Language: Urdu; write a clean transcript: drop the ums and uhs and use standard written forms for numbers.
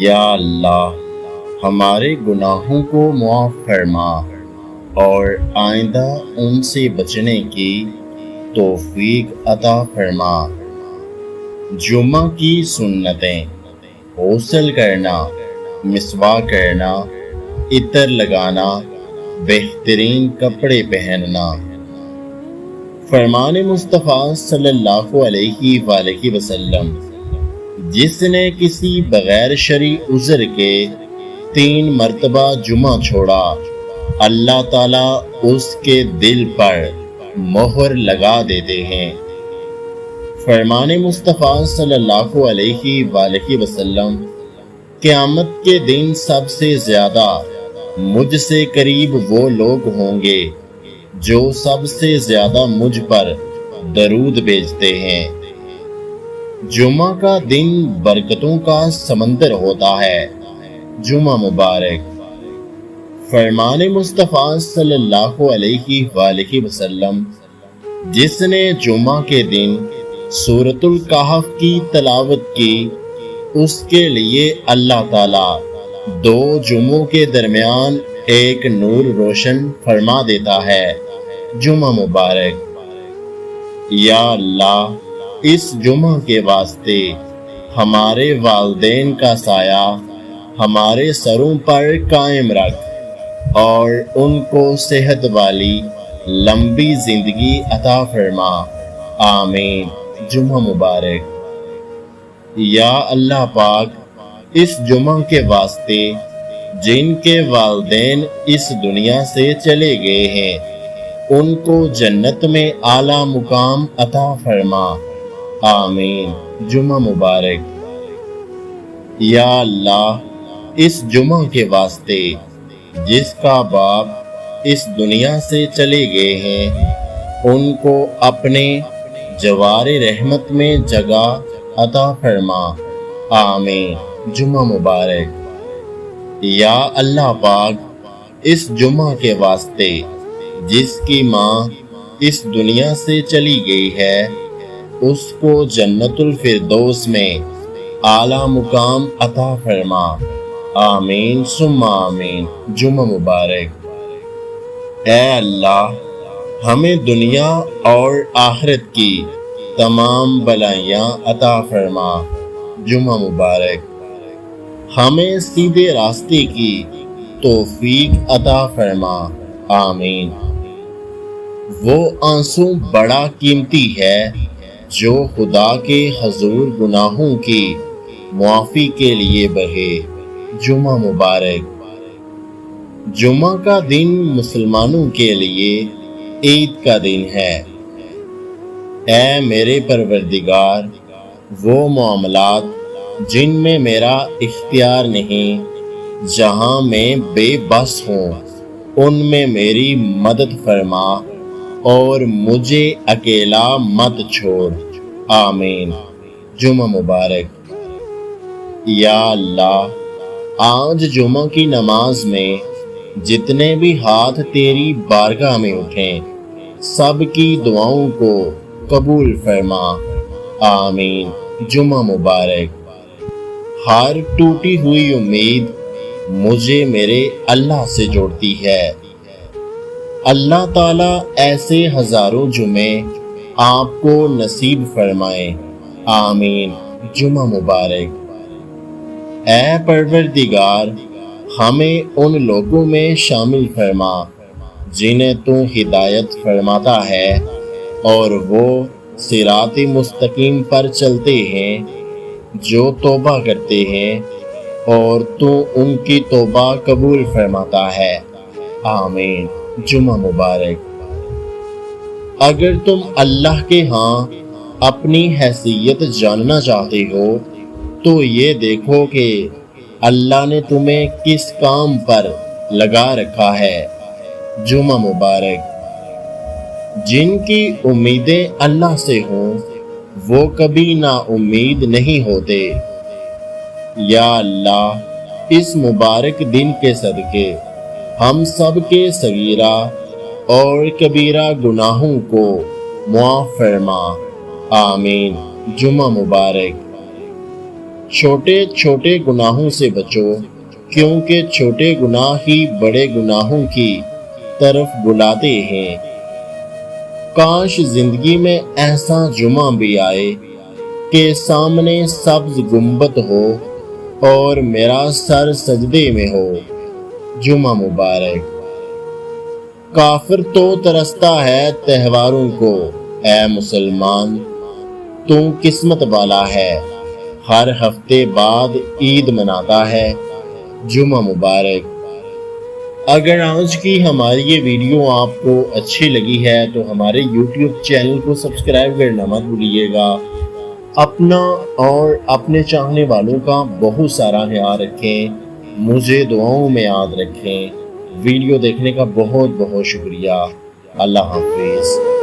یا اللہ ہمارے گناہوں کو معاف فرما اور آئندہ ان سے بچنے کی توفیق عطا فرما۔ جمعہ کی سنتیں: غسل کرنا، مسواک کرنا، عطر لگانا، بہترین کپڑے پہننا۔ فرمان مصطفیٰ صلی اللہ علیہ وآلہ وسلم: جس نے کسی بغیر شرعی عذر کے 3 مرتبہ جمعہ چھوڑا، اللہ تعالیٰ اس کے دل پر مہر لگا دیتے ہیں۔ فرمان مصطفیٰ صلی اللہ علیہ وآلہ وسلم: قیامت کے دن سب سے زیادہ مجھ سے قریب وہ لوگ ہوں گے جو سب سے زیادہ مجھ پر درود بھیجتے ہیں۔ جمعہ کا دن برکتوں کا سمندر ہوتا ہے۔ جمعہ مبارک۔ فرمان مصطفیٰ صلی اللہ علیہ وآلہ وسلم: جس نے جمعہ کے دن سورۃ الکہف کی تلاوت کی، اس کے لیے اللہ تعالیٰ 2 جمعوں کے درمیان ایک نور روشن فرما دیتا ہے۔ جمعہ مبارک۔ یا اللہ اس جمعہ کے واسطے ہمارے والدین کا سایہ ہمارے سروں پر قائم رکھ اور ان کو صحت والی لمبی زندگی عطا فرما، آمین۔ جمعہ مبارک۔ یا اللہ پاک اس جمعہ کے واسطے جن کے والدین اس دنیا سے چلے گئے ہیں، ان کو جنت میں اعلیٰ مقام عطا فرما، آمین۔ جمعہ مبارک۔ یا اللہ اس جمعہ کے واسطے جس کا باپ اس دنیا سے چلے گئے ہیں، ان کو اپنے جوار رحمت میں جگہ عطا فرما، آمین۔ جمعہ مبارک۔ یا اللہ پاک اس جمعہ کے واسطے جس کی ماں اس دنیا سے چلی گئی ہے، اس کو جنت الفردوس میں اعلیٰ مقام عطا فرما، آمین ثم آمین۔ جمعہ مبارک۔ اے اللہ ہمیں دنیا اور آخرت کی تمام بلائیاں عطا فرما۔ جمعہ مبارک۔ ہمیں سیدھے راستے کی توفیق عطا فرما، آمین۔ وہ آنسو بڑا قیمتی ہے جو خدا کے حضور گناہوں کی معافی کے لیے بہے۔ جمعہ مبارک۔ جمعہ کا دن مسلمانوں کے لیے عید کا دن ہے۔ اے میرے پروردگار، وہ معاملات جن میں میرا اختیار نہیں، جہاں میں بے بس ہوں، ان میں میری مدد فرما اور مجھے اکیلا مت چھوڑ، آمین۔ جمعہ مبارک۔ یا اللہ آج جمعہ کی نماز میں جتنے بھی ہاتھ تیری بارگاہ میں اٹھیں، سب کی دعاؤں کو قبول فرما، آمین۔ جمعہ مبارک۔ ہر ٹوٹی ہوئی امید مجھے میرے اللہ سے جوڑتی ہے۔ اللہ تعالیٰ ایسے ہزاروں جمعے آپ کو نصیب فرمائے، آمین۔ جمعہ مبارک۔ اے پروردگار ہمیں ان لوگوں میں شامل فرما جنہیں تو ہدایت فرماتا ہے اور وہ صراط مستقیم پر چلتے ہیں، جو توبہ کرتے ہیں اور تو ان کی توبہ قبول فرماتا ہے، آمین۔ جمعہ مبارک۔ اگر تم اللہ کے ہاں اپنی حیثیت جاننا چاہتے ہو تو یہ دیکھو کہ اللہ نے تمہیں کس کام پر لگا رکھا ہے۔ جمعہ مبارک۔ جن کی امیدیں اللہ سے ہوں وہ کبھی نا امید نہیں ہوتے۔ یا اللہ اس مبارک دن کے صدقے ہم سب کے صغیرہ اور کبیرہ گناہوں کو معاف فرما، آمین۔ جمعہ مبارک۔ چھوٹے چھوٹے گناہوں سے بچو، کیونکہ چھوٹے گناہ ہی بڑے گناہوں کی طرف بلاتے ہیں۔ کاش زندگی میں ایسا جمعہ بھی آئے کہ سامنے سبز گنبد ہو اور میرا سر سجدے میں ہو۔ جمعہ مبارک۔ کافر تو ترستا ہے تہواروں کو، اے مسلمان تو قسمت والا ہے، ہر ہفتے بعد عید مناتا ہے۔ جمعہ مبارک۔ اگر آج کی ہماری یہ ویڈیو آپ کو اچھی لگی ہے تو ہمارے یوٹیوب چینل کو سبسکرائب کرنا مت بھولیے گا۔ اپنا اور اپنے چاہنے والوں کا بہت سارا خیال رکھیں، مجھے دعاؤں میں یاد رکھیں۔ ویڈیو دیکھنے کا بہت بہت شکریہ۔ اللہ حافظ۔